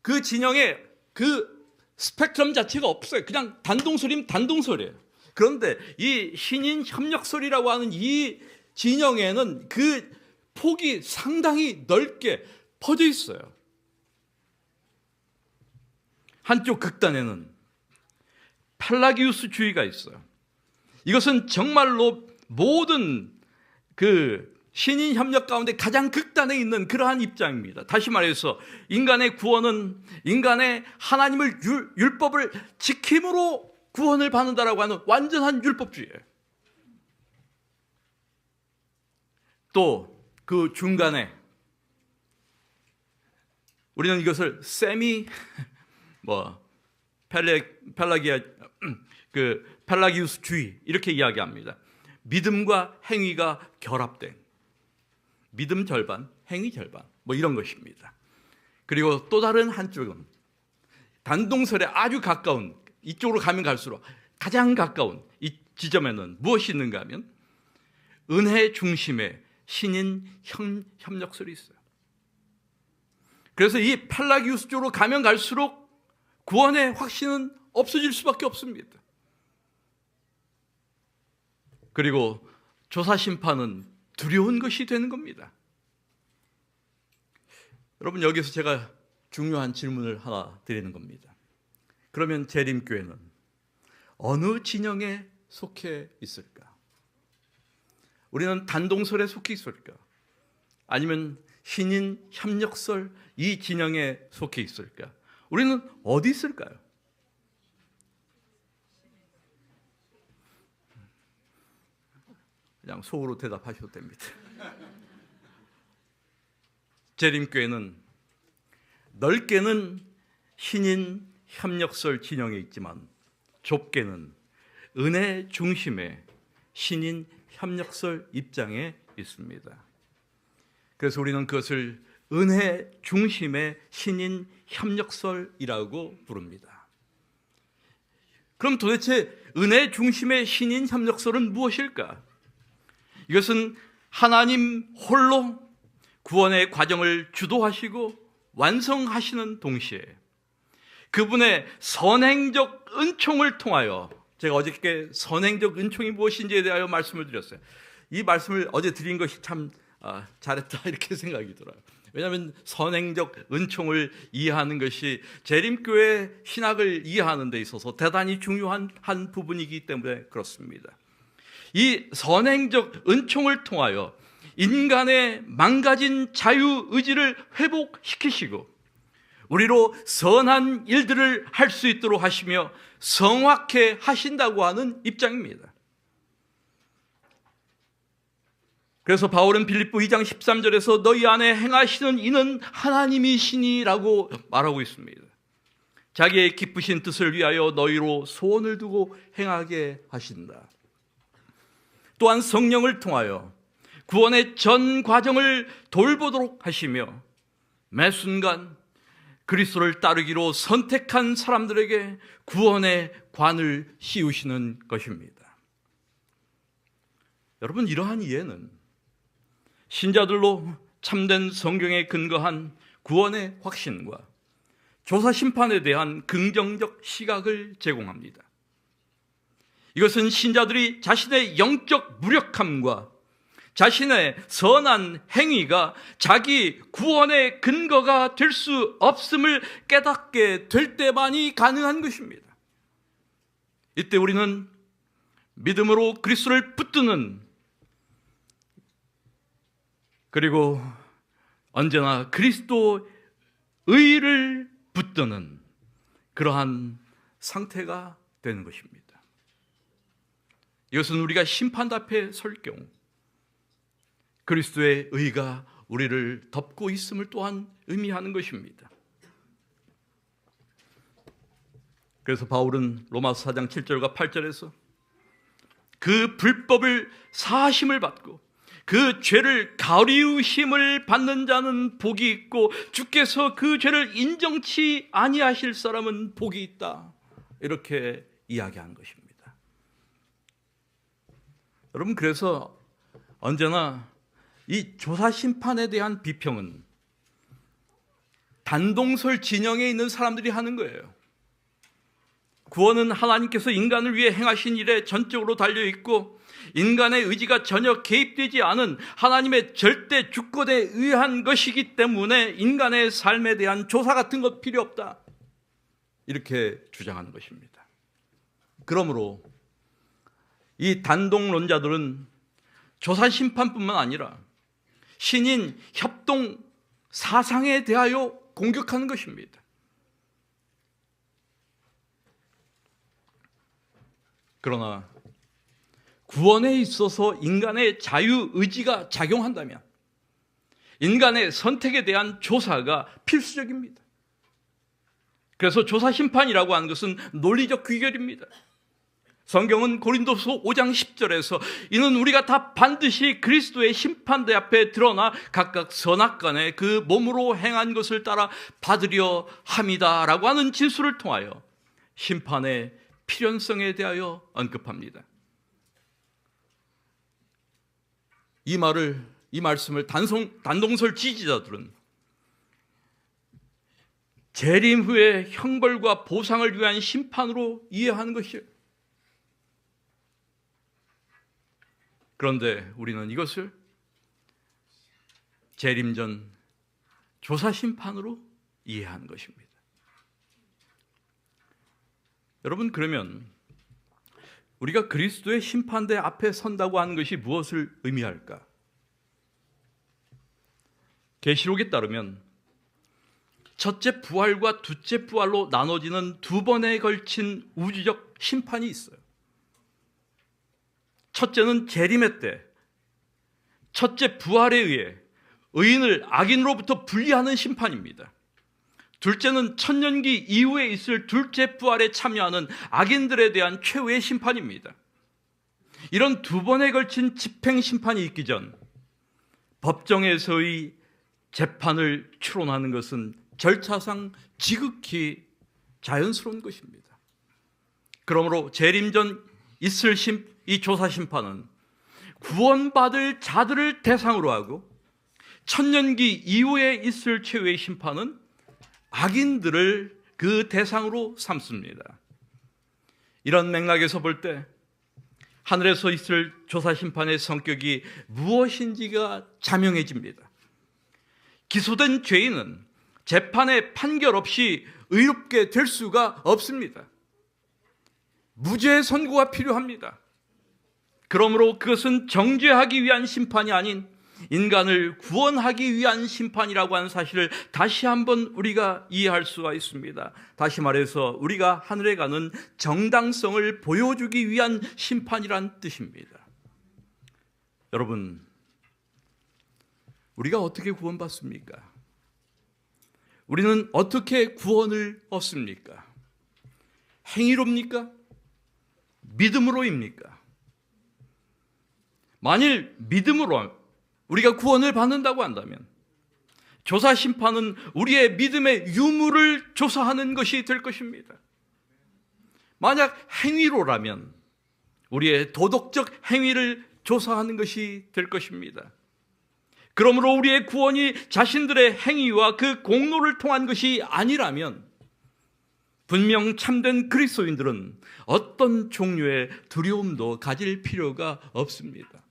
그 진영에 그 스펙트럼 자체가 없어요. 그냥 단동설이면 단동설이에요. 그런데 이 신인 협력설이라고 하는 이 진영에는 그 폭이 상당히 넓게 퍼져 있어요. 한쪽 극단에는 펠라기우스주의가 있어요. 이것은 정말로 모든 그 신인 협력 가운데 가장 극단에 있는 그러한 입장입니다. 다시 말해서 인간의 구원은 인간의 하나님을 율법을 지킴으로 구원을 받는다라고 하는 완전한 율법주의예요. 또 그 중간에 우리는 이것을 펠라기우스주의 이렇게 이야기합니다. 믿음과 행위가 결합된 믿음 절반, 행위 절반 이런 것입니다. 그리고 또 다른 한쪽은 단동설에 아주 가까운 이쪽으로 가면 갈수록 가장 가까운 이 지점에는 무엇이 있는가 하면 은혜 중심의 신인 협력설이 있어요. 그래서 이 펠라기우스 쪽으로 가면 갈수록 구원의 확신은 없어질 수밖에 없습니다. 그리고 조사심판은 두려운 것이 되는 겁니다. 여러분, 여기서 제가 중요한 질문을 하나 드리는 겁니다. 그러면 재림교회는 어느 진영에 속해 있을까? 우리는 단동설에 속해 있을까? 아니면 신인 협력설 이 진영에 속해 있을까? 우리는 어디 있을까요? 그냥 속으로 대답하셔도 됩니다. 재림교회는 넓게는 신인 협력설 진영에 있지만 좁게는 은혜 중심의 신인 협력설 입장에 있습니다. 그래서 우리는 그것을 은혜 중심의 신인 협력설이라고 부릅니다. 그럼 도대체 은혜 중심의 신인 협력설은 무엇일까? 이것은 하나님 홀로 구원의 과정을 주도하시고 완성하시는 동시에 그분의 선행적 은총을 통하여, 제가 어저께 선행적 은총이 무엇인지에 대하여 말씀을 드렸어요. 이 말씀을 어제 드린 것이 참 잘했다 이렇게 생각이 들어요. 왜냐하면 선행적 은총을 이해하는 것이 재림교회 신학을 이해하는 데 있어서 대단히 중요한 한 부분이기 때문에 그렇습니다. 이 선행적 은총을 통하여 인간의 망가진 자유의지를 회복시키시고 우리로 선한 일들을 할 수 있도록 하시며 성화케 하신다고 하는 입장입니다. 그래서 바울은 빌립보 2장 13절에서 너희 안에 행하시는 이는 하나님이시니라고 말하고 있습니다. 자기의 기쁘신 뜻을 위하여 너희로 소원을 두고 행하게 하신다. 또한 성령을 통하여 구원의 전 과정을 돌보도록 하시며 매 순간 그리스도를 따르기로 선택한 사람들에게 구원의 관을 씌우시는 것입니다. 여러분, 이러한 이해는 신자들로 참된 성경에 근거한 구원의 확신과 조사심판에 대한 긍정적 시각을 제공합니다. 이것은 신자들이 자신의 영적 무력함과 자신의 선한 행위가 자기 구원의 근거가 될 수 없음을 깨닫게 될 때만이 가능한 것입니다. 이때 우리는 믿음으로 그리스도를 붙드는, 그리고 언제나 그리스도 의를 붙드는 그러한 상태가 되는 것입니다. 이것은 우리가 심판 앞에 설 경우 그리스도의 의가 우리를 덮고 있음을 또한 의미하는 것입니다. 그래서 바울은 로마서 4장 7절과 8절에서 그 불법을 사하심을 받고 그 죄를 가리우심을 받는 자는 복이 있고 주께서 그 죄를 인정치 아니하실 사람은 복이 있다. 이렇게 이야기한 것입니다. 여러분, 그래서 언제나 이 조사 심판에 대한 비평은 단동설 진영에 있는 사람들이 하는 거예요. 구원은 하나님께서 인간을 위해 행하신 일에 전적으로 달려있고 인간의 의지가 전혀 개입되지 않은 하나님의 절대 주권에 의한 것이기 때문에 인간의 삶에 대한 조사 같은 것 필요 없다. 이렇게 주장하는 것입니다. 그러므로 이 단동론자들은 조사 심판뿐만 아니라 신인 협동 사상에 대하여 공격하는 것입니다. 그러나 구원에 있어서 인간의 자유의지가 작용한다면 인간의 선택에 대한 조사가 필수적입니다. 그래서 조사 심판이라고 하는 것은 논리적 귀결입니다. 성경은 고린도서 5장 10절에서 이는 우리가 다 반드시 그리스도의 심판대 앞에 드러나 각각 선악간에 그 몸으로 행한 것을 따라 받으려 함이다 라고 하는 진술을 통하여 심판의 필연성에 대하여 언급합니다. 이 말씀을 단동설 지지자들은 재림 후의 형벌과 보상을 위한 심판으로 이해하는 것이에요. 그런데 우리는 이것을 재림 전 조사 심판으로 이해하는 것입니다. 여러분, 그러면 우리가 그리스도의 심판대 앞에 선다고 하는 것이 무엇을 의미할까? 계시록에 따르면 첫째 부활과 둘째 부활로 나눠지는 두 번에 걸친 우주적 심판이 있어요. 첫째는 재림의 때 첫째 부활에 의해 의인을 악인으로부터 분리하는 심판입니다. 둘째는 천년기 이후에 있을 둘째 부활에 참여하는 악인들에 대한 최후의 심판입니다. 이런 두 번에 걸친 집행 심판이 있기 전 법정에서의 재판을 추론하는 것은 절차상 지극히 자연스러운 것입니다. 그러므로 재림 전 있을 이 조사 심판은 구원받을 자들을 대상으로 하고 천년기 이후에 있을 최후의 심판은 악인들을 그 대상으로 삼습니다. 이런 맥락에서 볼 때 하늘에서 있을 조사 심판의 성격이 무엇인지가 자명해집니다. 기소된 죄인은 재판의 판결 없이 의롭게 될 수가 없습니다. 무죄 선고가 필요합니다. 그러므로 그것은 정죄하기 위한 심판이 아닌 인간을 구원하기 위한 심판이라고 하는 사실을 다시 한번 우리가 이해할 수가 있습니다. 다시 말해서 우리가 하늘에 가는 정당성을 보여주기 위한 심판이란 뜻입니다. 여러분, 우리가 어떻게 구원받습니까? 우리는 어떻게 구원을 얻습니까? 행위로입니까? 믿음으로입니까? 만일 믿음으로 우리가 구원을 받는다고 한다면 조사 심판은 우리의 믿음의 유무를 조사하는 것이 될 것입니다. 만약 행위로라면 우리의 도덕적 행위를 조사하는 것이 될 것입니다. 그러므로 우리의 구원이 자신들의 행위와 그 공로를 통한 것이 아니라면 분명 참된 그리스도인들은 어떤 종류의 두려움도 가질 필요가 없습니다.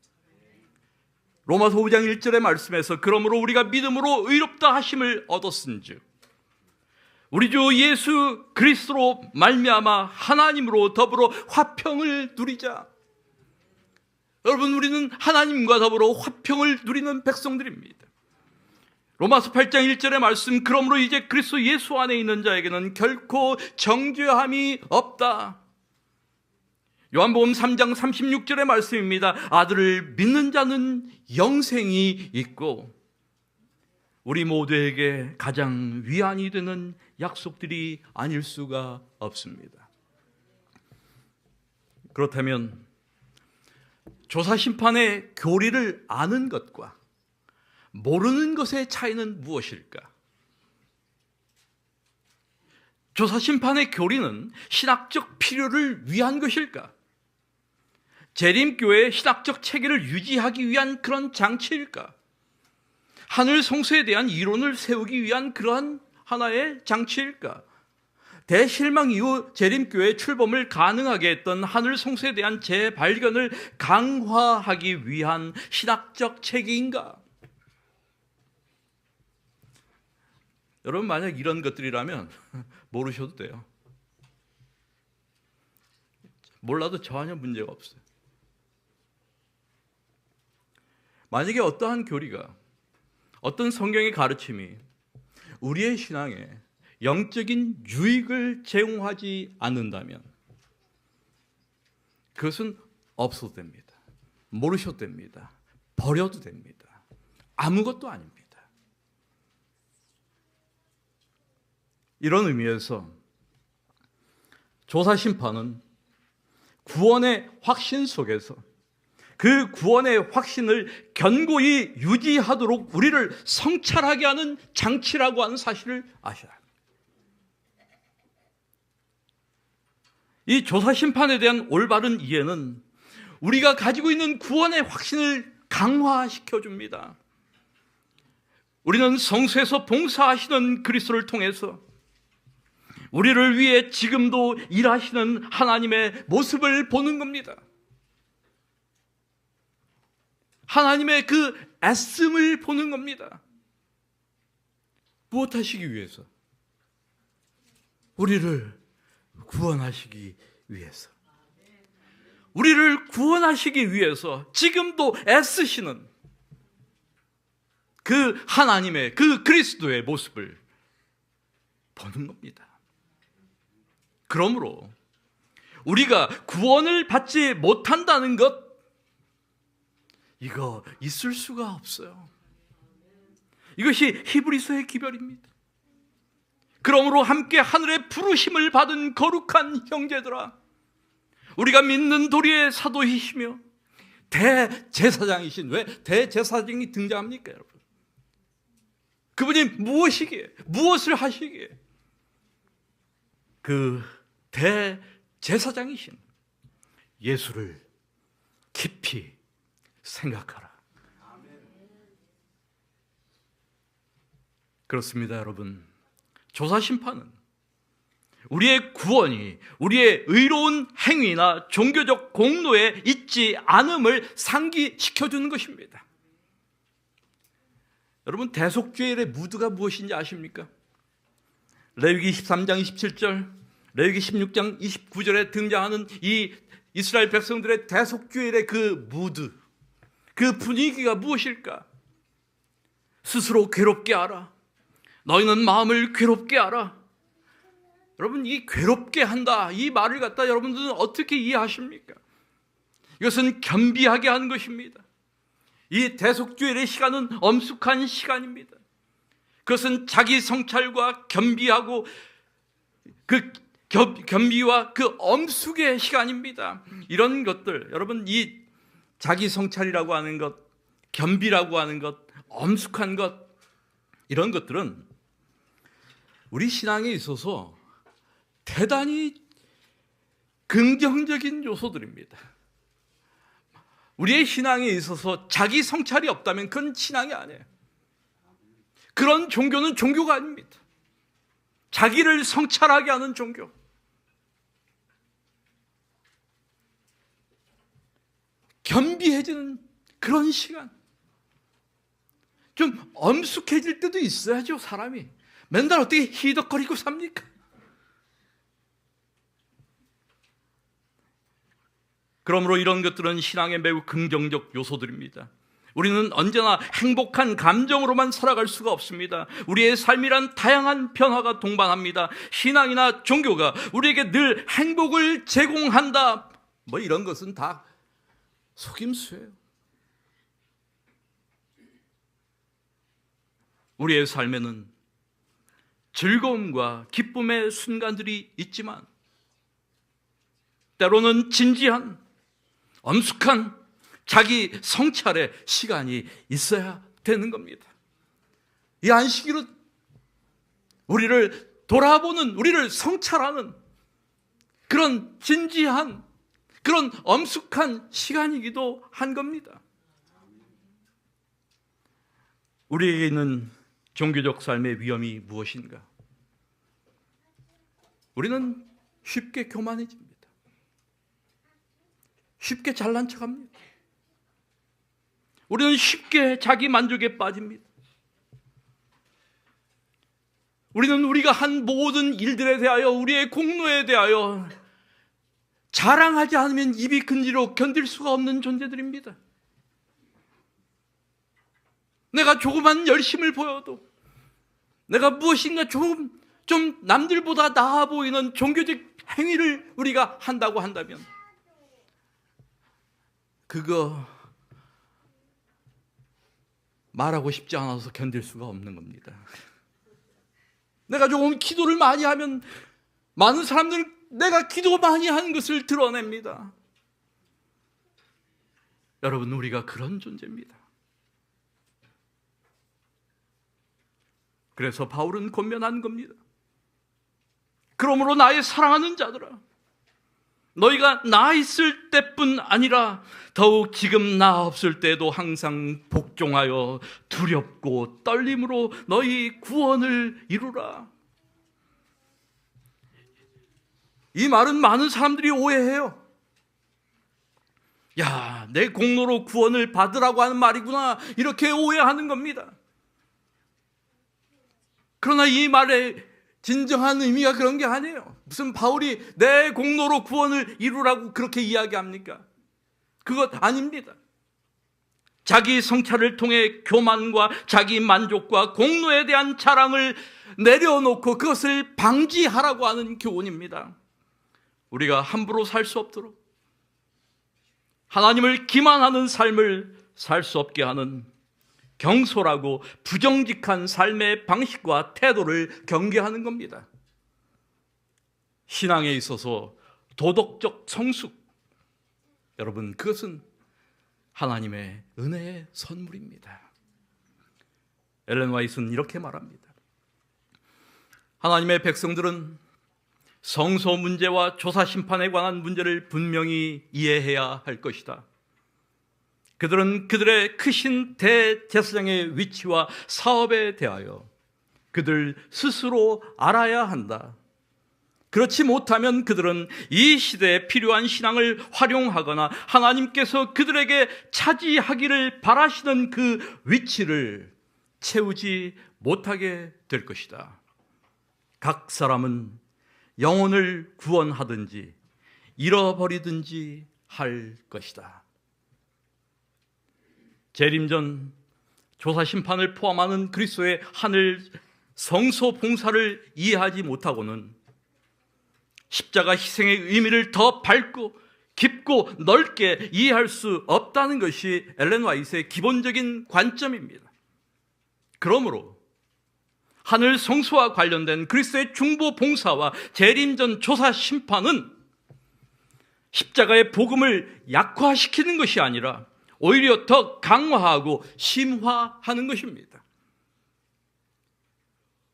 로마서 5장 1절의 말씀에서 그러므로 우리가 믿음으로 의롭다 하심을 얻었은즉 우리 주 예수 그리스도로 말미암아 하나님으로 더불어 화평을 누리자. 여러분, 우리는 하나님과 더불어 화평을 누리는 백성들입니다. 로마서 8장 1절의 말씀, 그러므로 이제 그리스도 예수 안에 있는 자에게는 결코 정죄함이 없다. 요한복음 3장 36절의 말씀입니다. 아들을 믿는 자는 영생이 있고 우리 모두에게 가장 위안이 되는 약속들이 아닐 수가 없습니다. 그렇다면 조사심판의 교리를 아는 것과 모르는 것의 차이는 무엇일까? 조사심판의 교리는 신학적 필요를 위한 것일까? 재림교회의 신학적 체계를 유지하기 위한 그런 장치일까? 하늘 성소에 대한 이론을 세우기 위한 그러한 하나의 장치일까? 대실망 이후 재림교회의 출범을 가능하게 했던 하늘 성소에 대한 재발견을 강화하기 위한 신학적 체계인가? 여러분, 만약 이런 것들이라면 모르셔도 돼요. 몰라도 전혀 문제가 없어요. 만약에 어떠한 교리가, 어떤 성경의 가르침이 우리의 신앙에 영적인 유익을 제공하지 않는다면 그것은 없어도 됩니다. 모르셔도 됩니다. 버려도 됩니다. 아무것도 아닙니다. 이런 의미에서 조사심판은 구원의 확신 속에서 그 구원의 확신을 견고히 유지하도록 우리를 성찰하게 하는 장치라고 하는 사실을 아셔야 합니다. 이 조사심판에 대한 올바른 이해는 우리가 가지고 있는 구원의 확신을 강화시켜 줍니다. 우리는 성소에서 봉사하시는 그리스도를 통해서 우리를 위해 지금도 일하시는 하나님의 모습을 보는 겁니다. 하나님의 그 애씀을 보는 겁니다. 무엇 하시기 위해서? 우리를 구원하시기 위해서. 우리를 구원하시기 위해서 지금도 애쓰시는 그 하나님의, 그 그리스도의 모습을 보는 겁니다. 그러므로 우리가 구원을 받지 못한다는 것, 이거 있을 수가 없어요. 이것이 히브리서의 기별입니다. 그러므로 함께 하늘의 부르심을 받은 거룩한 형제들아, 우리가 믿는 도리의 사도이시며 대제사장이신, 왜 대제사장이 등장합니까, 여러분? 그분이 무엇이기에, 무엇을 하시기에? 그 대제사장이신 예수를 깊이 생각하라. 그렇습니다, 여러분. 조사심판은 우리의 구원이 우리의 의로운 행위나 종교적 공로에 있지 않음을 상기시켜주는 것입니다. 여러분, 대속죄일의 무드가 무엇인지 아십니까? 레위기 13장 27절, 레위기 16장 29절에 등장하는 이 이스라엘 백성들의 대속죄일의 그 무드, 그 분위기가 무엇일까? 스스로 괴롭게 하라. 너희는 마음을 괴롭게 하라. 여러분, 이 괴롭게 한다, 이 말을 갖다 여러분들은 어떻게 이해하십니까? 이것은 겸비하게 하는 것입니다. 이 대속죄일의 시간은 엄숙한 시간입니다. 그것은 자기 성찰과 겸비하고 그 겸비와 그 엄숙의 시간입니다. 이런 것들, 여러분, 이 자기 성찰이라고 하는 것, 겸비라고 하는 것, 엄숙한 것, 이런 것들은 우리 신앙에 있어서 대단히 긍정적인 요소들입니다. 우리의 신앙에 있어서 자기 성찰이 없다면 그건 신앙이 아니에요. 그런 종교는 종교가 아닙니다. 자기를 성찰하게 하는 종교. 겸비해지는 그런 시간. 좀 엄숙해질 때도 있어야죠, 사람이. 맨날 어떻게 희덕거리고 삽니까? 그러므로 이런 것들은 신앙의 매우 긍정적 요소들입니다. 우리는 언제나 행복한 감정으로만 살아갈 수가 없습니다. 우리의 삶이란 다양한 변화가 동반합니다. 신앙이나 종교가 우리에게 늘 행복을 제공한다, 뭐 이런 것은 다 속임수예요. 우리의 삶에는 즐거움과 기쁨의 순간들이 있지만 때로는 진지한, 엄숙한, 자기 성찰의 시간이 있어야 되는 겁니다. 이 안식일은 우리를 돌아보는, 우리를 성찰하는 그런 진지한, 그런 엄숙한 시간이기도 한 겁니다. 우리에게 있는 종교적 삶의 위험이 무엇인가? 우리는 쉽게 교만해집니다. 쉽게 잘난 척합니다. 우리는 쉽게 자기 만족에 빠집니다. 우리는 우리가 한 모든 일들에 대하여, 우리의 공로에 대하여 자랑하지 않으면 입이 근지러 견딜 수가 없는 존재들입니다. 내가 조그만 열심을 보여도, 내가 무엇인가 좀 남들보다 나아 보이는 종교적 행위를 우리가 한다고 한다면 그거 말하고 싶지 않아서 견딜 수가 없는 겁니다. 내가 조금 기도를 많이 하면 많은 사람들은 내가 기도 많이 하는 것을 드러냅니다. 여러분, 우리가 그런 존재입니다. 그래서 바울은 권면한 겁니다. 그러므로 나의 사랑하는 자들아, 너희가 나 있을 때뿐 아니라 더욱 지금 나 없을 때도 항상 복종하여 두렵고 떨림으로 너희 구원을 이루라. 이 말은 많은 사람들이 오해해요. 야, 내 공로로 구원을 받으라고 하는 말이구나, 이렇게 오해하는 겁니다. 그러나 이 말의 진정한 의미가 그런 게 아니에요. 무슨 바울이 내 공로로 구원을 이루라고 그렇게 이야기합니까? 그것 아닙니다. 자기 성찰을 통해 교만과 자기 만족과 공로에 대한 자랑을 내려놓고 그것을 방지하라고 하는 교훈입니다. 우리가 함부로 살 수 없도록 하나님을 기만하는 삶을 살 수 없게 하는 경솔하고 부정직한 삶의 방식과 태도를 경계하는 겁니다. 신앙에 있어서 도덕적 성숙, 여러분, 그것은 하나님의 은혜의 선물입니다. 엘렌 화이트는 이렇게 말합니다. 하나님의 백성들은 성소 문제와 조사 심판에 관한 문제를 분명히 이해해야 할 것이다. 그들은 그들의 크신 대제사장의 위치와 사업에 대하여 그들 스스로 알아야 한다. 그렇지 못하면 그들은 이 시대에 필요한 신앙을 활용하거나 하나님께서 그들에게 차지하기를 바라시는 그 위치를 채우지 못하게 될 것이다. 각 사람은 영혼을 구원하든지 잃어버리든지 할 것이다. 재림전 조사 심판을 포함하는 그리스도의 하늘 성소 봉사를 이해하지 못하고는 십자가 희생의 의미를 더 밝고 깊고 넓게 이해할 수 없다는 것이 엘렌 화이트의 기본적인 관점입니다. 그러므로 하늘 성소와 관련된 그리스도의 중보 봉사와 재림전 조사 심판은 십자가의 복음을 약화시키는 것이 아니라 오히려 더 강화하고 심화하는 것입니다.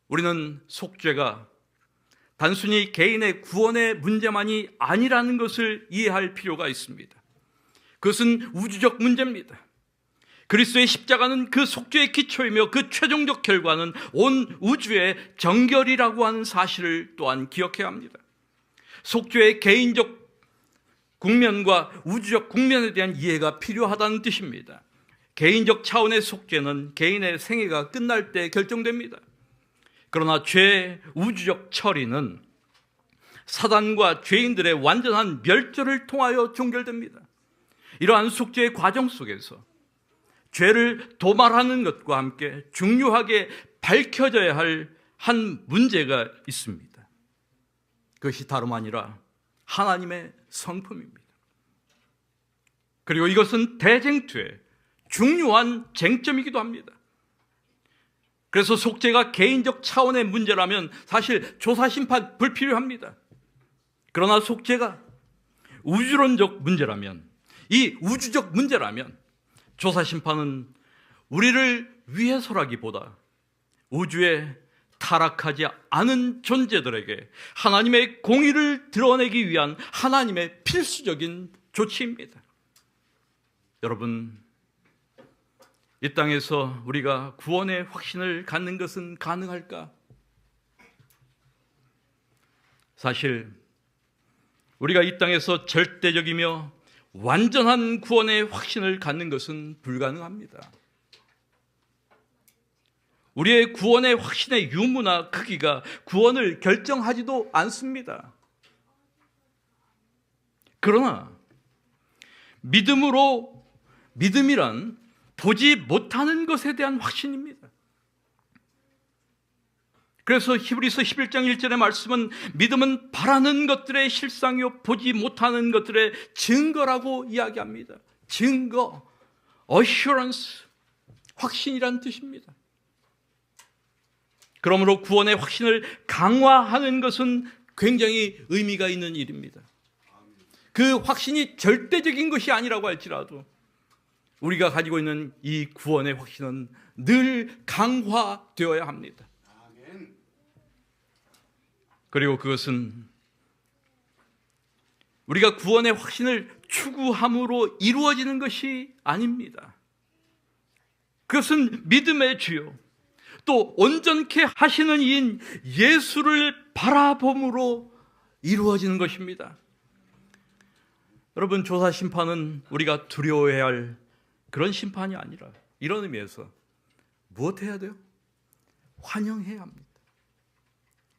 우리는 속죄가 단순히 개인의 구원의 문제만이 아니라는 것을 이해할 필요가 있습니다. 그것은 우주적 문제입니다. 그리스도의 십자가는 그 속죄의 기초이며 그 최종적 결과는 온 우주의 정결이라고 하는 사실을 또한 기억해야 합니다. 속죄의 개인적 국면과 우주적 국면에 대한 이해가 필요하다는 뜻입니다. 개인적 차원의 속죄는 개인의 생애가 끝날 때 결정됩니다. 그러나 죄의 우주적 처리는 사단과 죄인들의 완전한 멸절을 통하여 종결됩니다. 이러한 속죄의 과정 속에서 죄를 도말하는 것과 함께 중요하게 밝혀져야 할 한 문제가 있습니다. 그것이 다름 아니라 하나님의 성품입니다. 그리고 이것은 대쟁투의 중요한 쟁점이기도 합니다. 그래서 속죄가 개인적 차원의 문제라면 사실 조사 심판 불필요합니다. 그러나 속죄가 우주론적 문제라면 이 우주적 문제라면 조사심판은 우리를 위해서라기보다 우주에 타락하지 않은 존재들에게 하나님의 공의를 드러내기 위한 하나님의 필수적인 조치입니다. 여러분, 이 땅에서 우리가 구원의 확신을 갖는 것은 가능할까? 사실 우리가 이 땅에서 절대적이며 완전한 구원의 확신을 갖는 것은 불가능합니다. 우리의 구원의 확신의 유무나 크기가 구원을 결정하지도 않습니다. 그러나 믿음이란 보지 못하는 것에 대한 확신입니다. 그래서 히브리서 11장 1절의 말씀은 믿음은 바라는 것들의 실상이요 보지 못하는 것들의 증거라고 이야기합니다. 증거, assurance, 확신이란 뜻입니다. 그러므로 구원의 확신을 강화하는 것은 굉장히 의미가 있는 일입니다. 그 확신이 절대적인 것이 아니라고 할지라도 우리가 가지고 있는 이 구원의 확신은 늘 강화되어야 합니다. 그리고 그것은 우리가 구원의 확신을 추구함으로 이루어지는 것이 아닙니다. 그것은 믿음의 주요 또 온전케 하시는 이인 예수를 바라봄으로 이루어지는 것입니다. 여러분, 조사 심판은 우리가 두려워해야 할 그런 심판이 아니라 이런 의미에서 무엇 해야 돼요? 환영해야 합니다.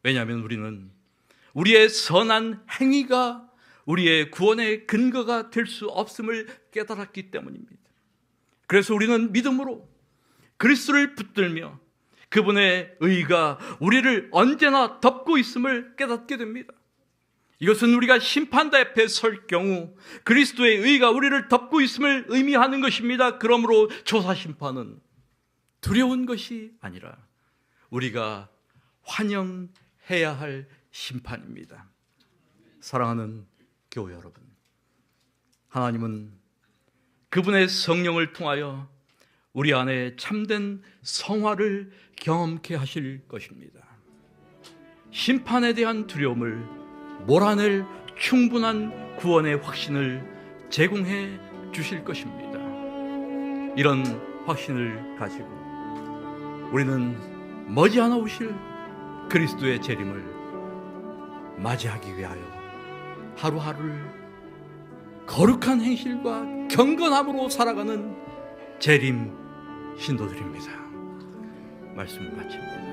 왜냐하면 우리는 우리의 선한 행위가 우리의 구원의 근거가 될 수 없음을 깨달았기 때문입니다. 그래서 우리는 믿음으로 그리스도를 붙들며 그분의 의가 우리를 언제나 덮고 있음을 깨닫게 됩니다. 이것은 우리가 심판대 앞에 설 경우 그리스도의 의가 우리를 덮고 있음을 의미하는 것입니다. 그러므로 조사심판은 두려운 것이 아니라 우리가 환영해야 할 심판입니다. 사랑하는 교회 여러분, 하나님은 그분의 성령을 통하여 우리 안에 참된 성화를 경험케 하실 것입니다. 심판에 대한 두려움을 몰아낼 충분한 구원의 확신을 제공해 주실 것입니다. 이런 확신을 가지고 우리는 머지않아 오실 그리스도의 재림을 맞이하기 위하여 하루하루를 거룩한 행실과 경건함으로 살아가는 재림 신도들입니다. 말씀을 마칩니다.